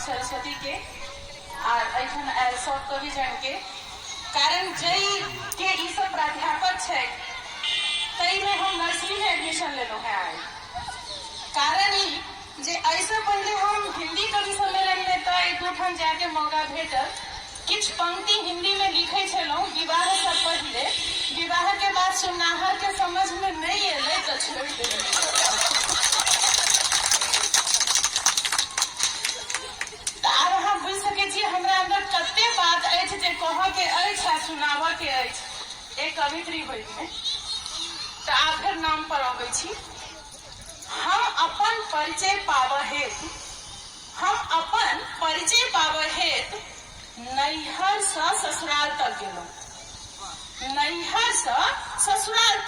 सरस्वती के और अखन आयल सब कवि जन के कारण जई के ई सब प्राध्यापक है तई में हम नर्सरी में एडमिशन लेलो है आए कारण ई जे ऐसे पहले हम हिंदी कवि सम्मेलन में तो एक दो ठान जाके मौका भेटल किछ पंक्ति हिंदी में लिखे छलौ विवाह से पहले विवाह के बाद सुनाहर के समझ में नहीं एले तो छोड़ देलियै बुझ सके छी हमरा अंदर कते बात अछि जे कह के अछि आ सुनावा के अछि एक कवित्री होय में तो आखिर नाम पर आबै छी हम अपन परिचय पाबऽ हेतु नैहर से ससुराल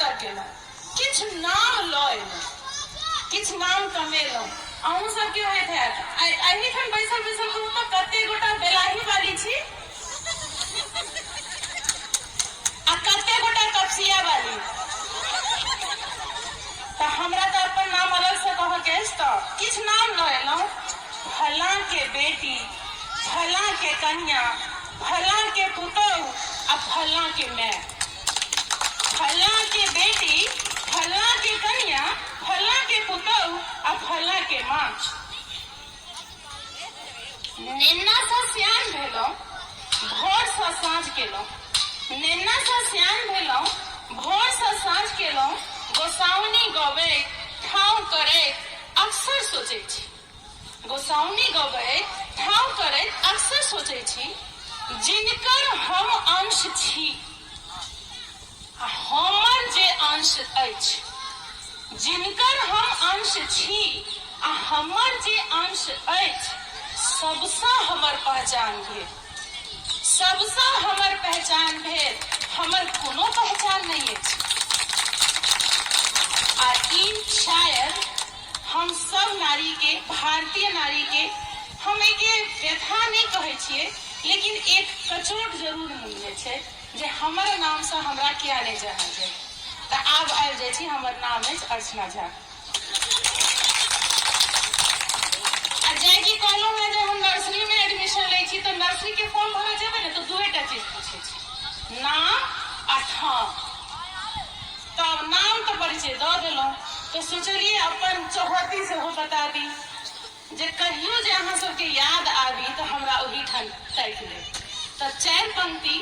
तक गेलहुँ किछ नाम लऽ एलहुँ किछ नाम कमेलहुँ अहूँ सबके होइत हैत एही ठाम बैसल कहू तो कते गोटा बेलाही वाली छी आ कते गोटा कपसिया वाली तो हमरा तो अपन नाम अलग से कह के तो किछ नाम लऽ एलहुँ फलां के बेटी फलां के कन्या फलां के पुतौह आ फलां के माय फलां के बेटी फलां के कन्या फलां के पुतौह आ फलां के माँ नेना से सियान भेलहुँ भोर से साँझ केलहुँ नेना से सियान भेलहुँ भोर से साँझ केलहुँ गोसाउनी गबै ठाव करे अक्सर सोचै छी गोसाउनी गबै ठाव करे अक्सर सोचै छी जिनकर हम अंश छी हमर जे अंश अछि जिनकर हम अंश छी आ हमर जे अंश अछि सबसँ हमर पहचान भेल हमर कोनो पहचान नहीं अछि आ ई शायद हम सब नारी के भारतीय नारी के हम एक व्यथा नहीं कहे छिए लेकिन एक कचोट जरूर मिले छे जे हमर नाम से हमरा किया नहीं जानल जाए तो आब आबि जाइ छी हमर नाम अछि अर्चना झा आ जाय की कहलहुँ है जे हम नर्सरी में एडमिशन ले छी तो नर्सरी के फॉर्म भरे जेबै ने तो दुएटा चीज पूछे छी नाम आ ठाम तब नाम तो परिचय दऽ देलहुँ तो सोचलिए अपन चौहती से हो बता दी जे कहियो जे अहाँ सबके याद आबी तो हमरा ओही ठाम ताकि ले तो 4 पंक्ति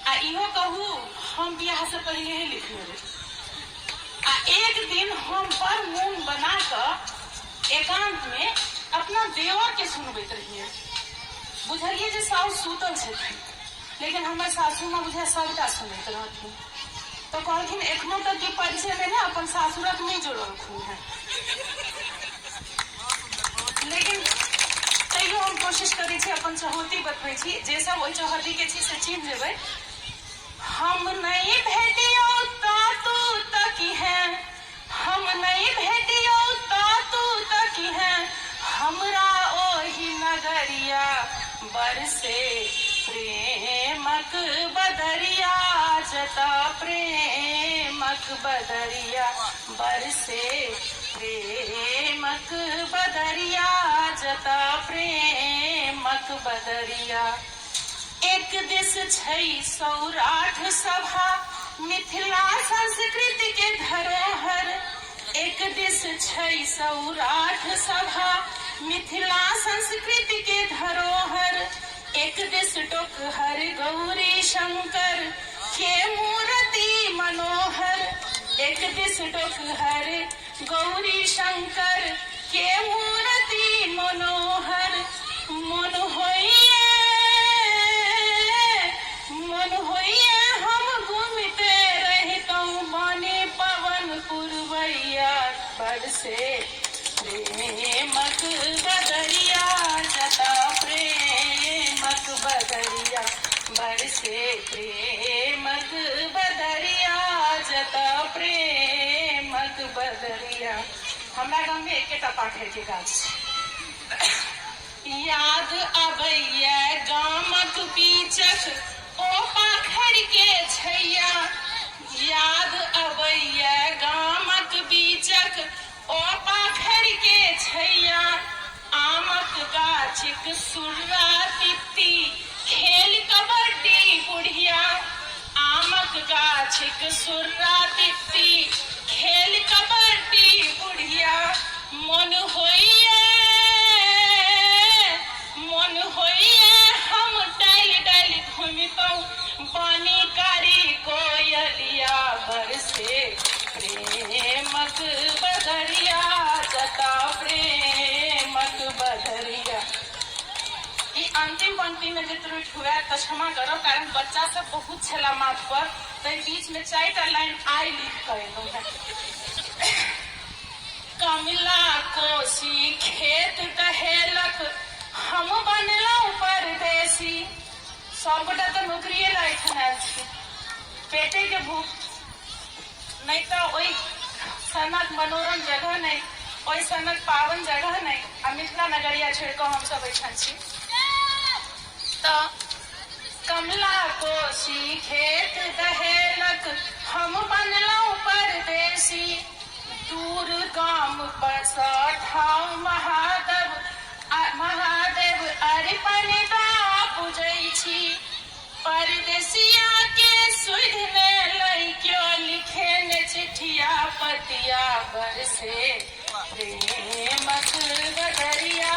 आ इहो कहू हम बियाह से पहले ही लिखने रही आ एक दिन हम पर मोन बना कर एकांत में अपना देवर के सुनबैत रहिए बुझलिए जे साउस सुतल छथिन लेकिन हमर सासू माँ बुझे सबटा सुनैत रहथिन तो कहलखिन एखनो तक की परिचय में ना अपन सासुरक नहीं जोड़लखिन है लेकिन तैयो हम कोशिश करै छी अपन चहौती बतबै छी जे सब ओहि चहौती के छी से चिन्ह जेबै हम नहीं भेटियो तातू तकी है हम नहीं भेटियो तातू तकी है हमरा ओही नगरिया बरसे प्रेमक बदरिया जता प्रेमक बदरिया बरसे प्रेमक बदरिया जता प्रेमक बदरिया एक दिस छै सौराठ सभा मिथिला संस्कृति के धरोहर एक दिस छै सौराठ सभा मिथिला संस्कृति के धरोहर एक दिस टोकहर गौरी शंकर के मूर्ति मनोहर एक दिस टोकहर गौरी शंकर के मूर्ति मनोहर मन होइए हम घूमते रहतौं बने पवन पुरवैया बरसे प्रेमक बदरिया जता प्रेमक बदरिया बरसे प्रेमक बदरिया जता प्रेमक बदरिया हमरा गाँव में एकेटा पाखरि के गाछ छै याद आबैया गामक बीचक ओ पाखरि के छैया याद आबैया गामक बीचक ओ पाखरि के छैया आमक गाछ गाछिक सुर्रा तित्ती खेल कबड्डी बुढ़िया आमक गाछिक सुर्रा तित्ती खेल कबड्डी बुढ़िया मन होइए हम डाल डाल घूमतौ पानी कारी कोयलिया बरसे प्रेमक बदरिया जता प्रेमक बदरिया। ई अंतिम पंक्ति में जे त्रुटि हुआ तो क्षमा करो, कारण बच्चा सब बहुत छला माथ पर, तो बीच में 4टा लाइन आई लिख कर है। कमला कोसी खेत दहेलक हम बनलौ परदेसी। सबगोटा तो नौकरिए लायक आयल छी, पेटे के भूख नहीं तो ओई सनक मनोरम जगह नहीं, ओई सनक पावन जगह नहीं, आ मिथिला नगरिया छिड़को हम सब ऐठन छी। तो कमला कोसी खेत दहेलक हम बनलौ परदेसी दूर गाम बसा ठाव महादेव अरिपन दा पूजै छी परदेसिया के सुधने लइक्यो लिखे ने चिठिया पतिया बरसे प्रेमक बदरिया